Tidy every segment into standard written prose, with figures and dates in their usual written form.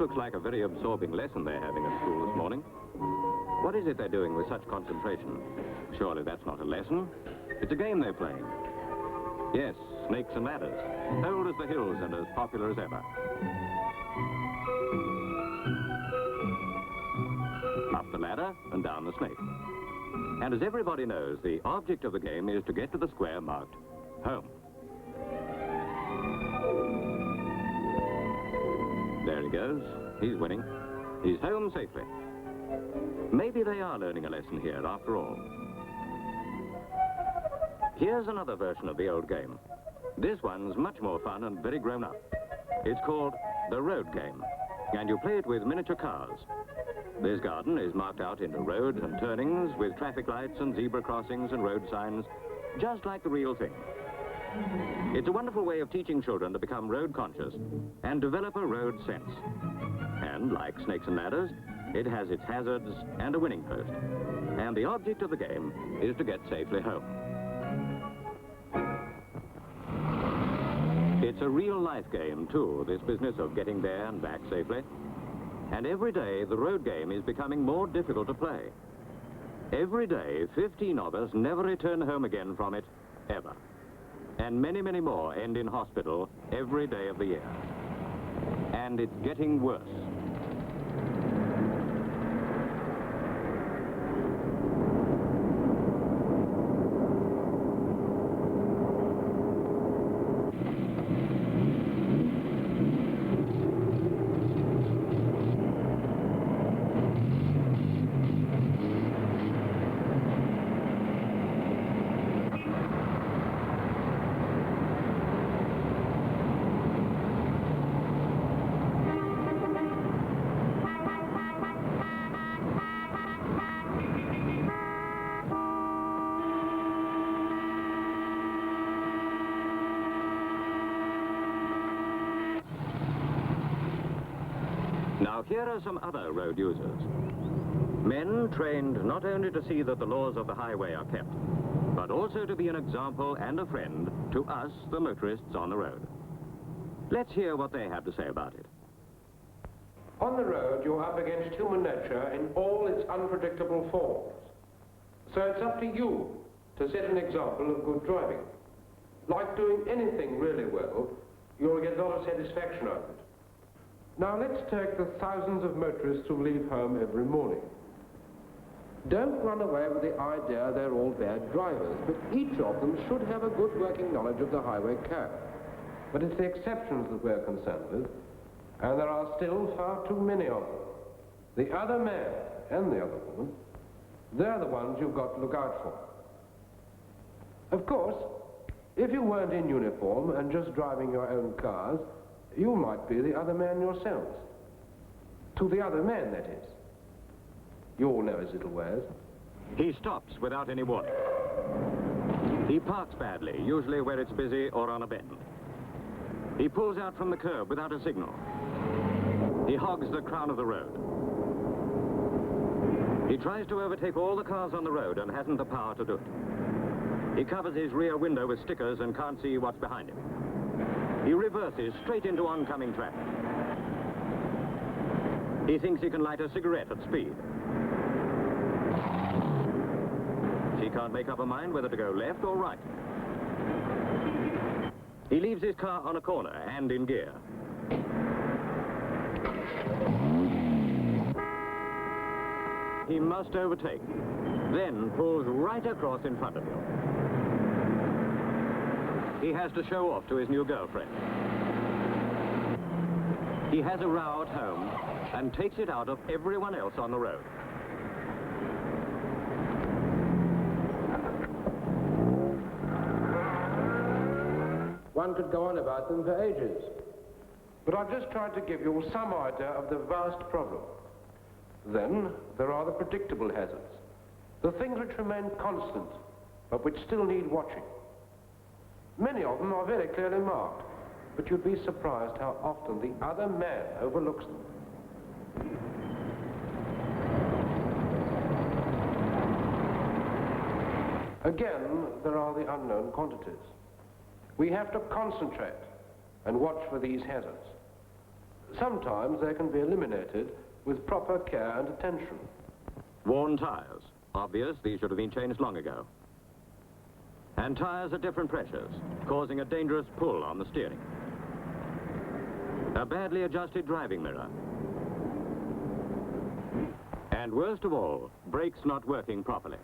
looks like a very absorbing lesson they're having at school this morning. What is it they're doing with such concentration? Surely that's not a lesson. It's a game they're playing. Yes, snakes and ladders, old as the hills and as popular as ever. Up the ladder and down the snake. And as everybody knows, the object of the game is to get to the square marked home. There he goes. He's winning. He's home safely. Maybe they are learning a lesson here after all. Here's another version of the old game. This one's much more fun and very grown up. It's called the road game, and you play it with miniature cars. This garden is marked out into roads and turnings with traffic lights and zebra crossings and road signs, just like the real thing. It's a wonderful way of teaching children to become road conscious and develop a road sense. And like snakes and ladders, it has its hazards and a winning post. And the object of the game is to get safely home. It's a real-life game, too, this business of getting there and back safely. And every day, the road game is becoming more difficult to play. Every day, 15 of us never return home again from it, ever. And many, many more end in hospital every day of the year. And it's getting worse. Now, here are some other road users. Men trained not only to see that the laws of the highway are kept, but also to be an example and a friend to us, the motorists on the road. Let's hear what they have to say about it. On the road, you're up against human nature in all its unpredictable forms. So it's up to you to set an example of good driving. Like doing anything really well, you'll get a lot of satisfaction out of it. Now let's take the thousands of motorists who leave home every morning. Don't run away with the idea they're all bad drivers, but each of them should have a good working knowledge of the highway code. But it's the exceptions that we're concerned with, and there are still far too many of them. The other man and the other woman, they're the ones you've got to look out for. Of course, if you weren't in uniform and just driving your own cars, you might be the other man yourselves. To the other man, that is. You all know his little ways. He stops without any warning. He parks badly, usually where it's busy or on a bend. He pulls out from the curb without a signal. He hogs the crown of the road. He tries to overtake all the cars on the road and hasn't the power to do it. He covers his rear window with stickers and can't see what's behind him. He reverses straight into oncoming traffic. He thinks he can light a cigarette at speed. She can't make up her mind whether to go left or right. He leaves his car on a corner and in gear. He must overtake, then pulls right across in front of you. He has to show off to his new girlfriend. He has a row at home and takes it out of everyone else on the road. One could go on about them for ages. But I've just tried to give you some idea of the vast problem. Then there are the predictable hazards, the things which remain constant, but which still need watching. Many of them are very clearly marked, but you'd be surprised how often the other man overlooks them. Again, there are the unknown quantities. We have to concentrate and watch for these hazards. Sometimes they can be eliminated with proper care and attention. Worn tyres. Obvious, these should have been changed long ago. And tyres at different pressures, causing a dangerous pull on the steering. A badly adjusted driving mirror. And worst of all, brakes not working properly.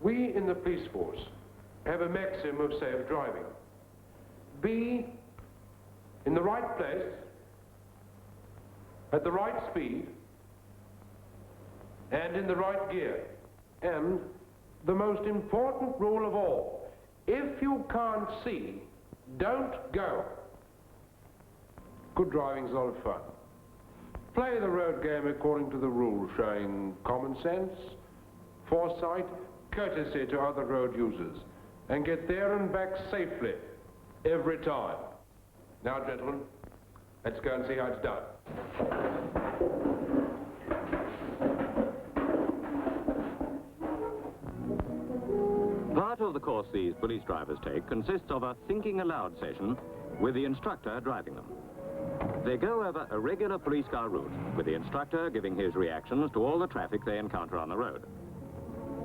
We in the police force have a maxim of safe driving. Be in the right place, at the right speed, and in the right gear. And the most important rule of all, if you can't see, don't go. Good driving's a lot of fun. Play the road game according to the rules, showing common sense, foresight, courtesy to other road users, and get there and back safely every time. Now, gentlemen, let's go and see how it's done. Part of the course these police drivers take consists of a thinking aloud session with the instructor driving them. They go over a regular police car route, with the instructor giving his reactions to all the traffic they encounter on the road.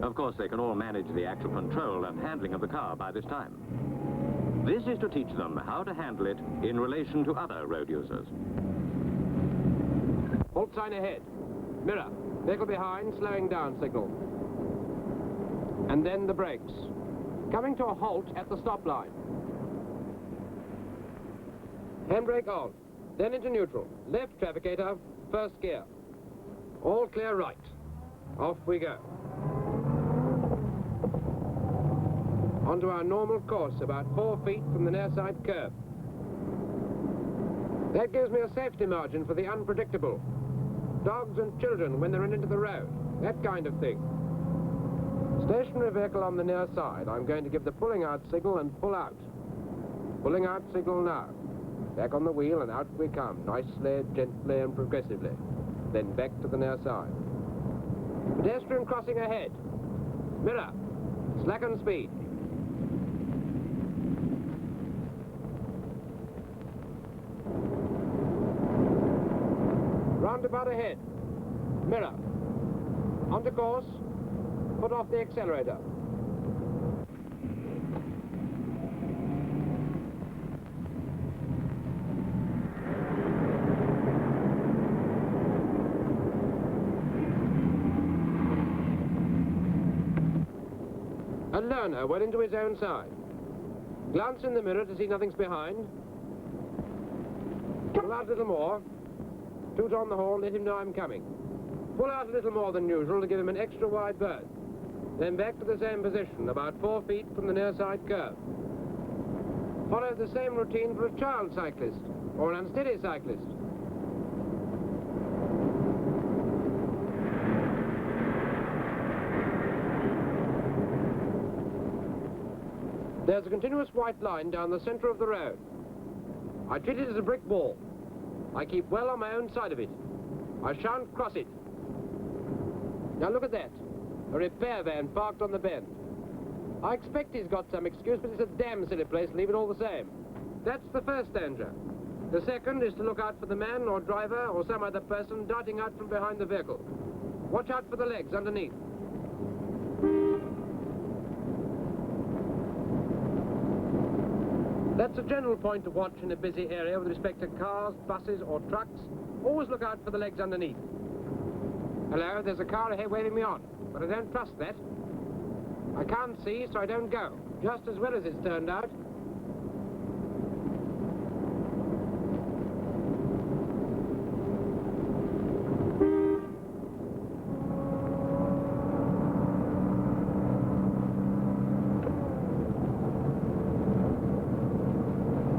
Of course, they can all manage the actual control and handling of the car by this time. This is to teach them how to handle it in relation to other road users. Halt sign ahead. Mirror. Vehicle behind, slowing down signal. And then the brakes. Coming to a halt at the stop line. Handbrake on. Then into neutral. Left trafficator, first gear. All clear right. Off we go. Onto our normal course, about 4 feet from the near side curve. That gives me a safety margin for the unpredictable. Dogs and children when they're into the road. That kind of thing. Stationary vehicle on the near side. I'm going to give the pulling out signal and pull out. Pulling out signal now. Back on the wheel and out we come, nicely, gently and progressively. Then back to the near side. Pedestrian crossing ahead. Mirror. Slacken speed. Roundabout ahead. Mirror. Onto course. Put off the accelerator. A learner well into his own side. Glance in the mirror to see nothing's behind. Pull out a little more. Toot on the horn, let him know I'm coming. Pull out a little more than usual to give him an extra wide berth. Then back to the same position, about 4 feet from the near side curve. Follow the same routine for a child cyclist or an unsteady cyclist. There's a continuous white line down the center of the road. I treat it as a brick wall. I keep well on my own side of it. I shan't cross it. Now look at that. A repair van parked on the bend. I expect he's got some excuse, but it's a damn silly place to leave it all the same. That's the first danger. The second is to look out for the man or driver or some other person darting out from behind the vehicle. Watch out for the legs underneath. That's a general point to watch in a busy area with respect to cars, buses or trucks. Always look out for the legs underneath. Hello, there's a car ahead waving me on, but I don't trust that. I can't see, so I don't go, just as well as it's turned out.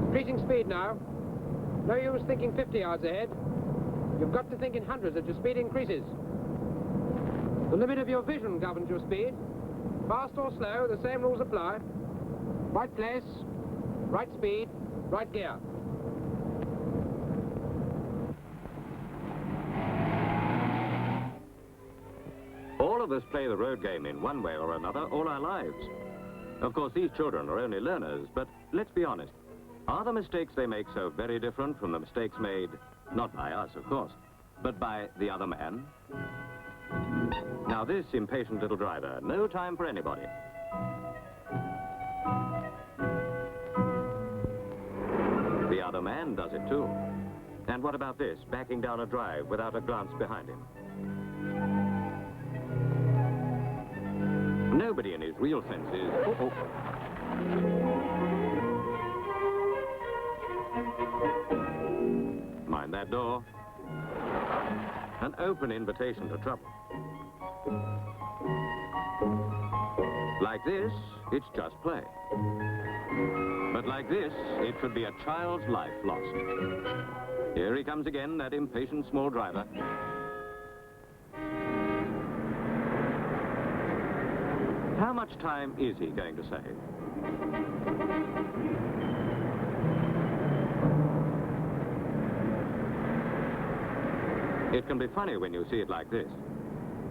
Increasing speed now. No use thinking 50 yards ahead. You've got to think in hundreds as your speed increases. The limit of your vision governs your speed. Fast or slow, the same rules apply. Right place, right speed, right gear. All of us play the road game in one way or another all our lives. Of course, these children are only learners, but let's be honest. Are the mistakes they make so very different from the mistakes made, not by us, of course, but by the other man? Now, this impatient little driver, no time for anybody. The other man does it too. And what about this, backing down a drive without a glance behind him? Nobody in his real senses... Uh-oh. Mind that door. An open invitation to trouble. Like this, it's just play. But like this, it could be a child's life lost. Here he comes again, that impatient small driver. How much time is he going to save? It can be funny when you see it like this.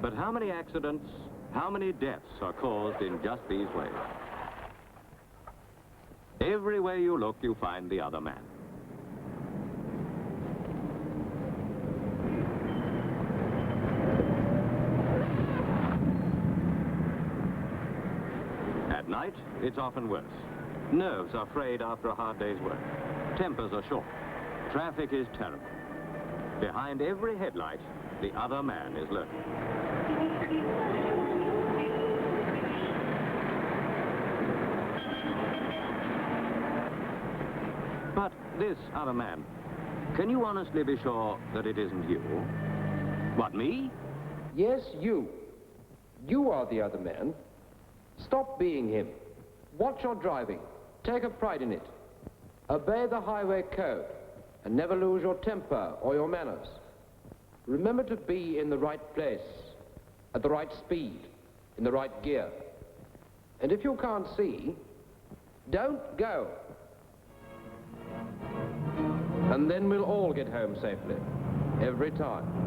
But how many accidents, how many deaths are caused in just these ways? Everywhere you look, you find the other man. At night, it's often worse. Nerves are frayed after a hard day's work. Tempers are short. Traffic is terrible. Behind every headlight, the other man is lurking. But this other man, can you honestly be sure that it isn't you? What, me? Yes, you. You are the other man. Stop being him. Watch your driving. Take a pride in it. Obey the highway code and never lose your temper or your manners. Remember to be in the right place, at the right speed, in the right gear. And if you can't see, don't go. And then we'll all get home safely, every time.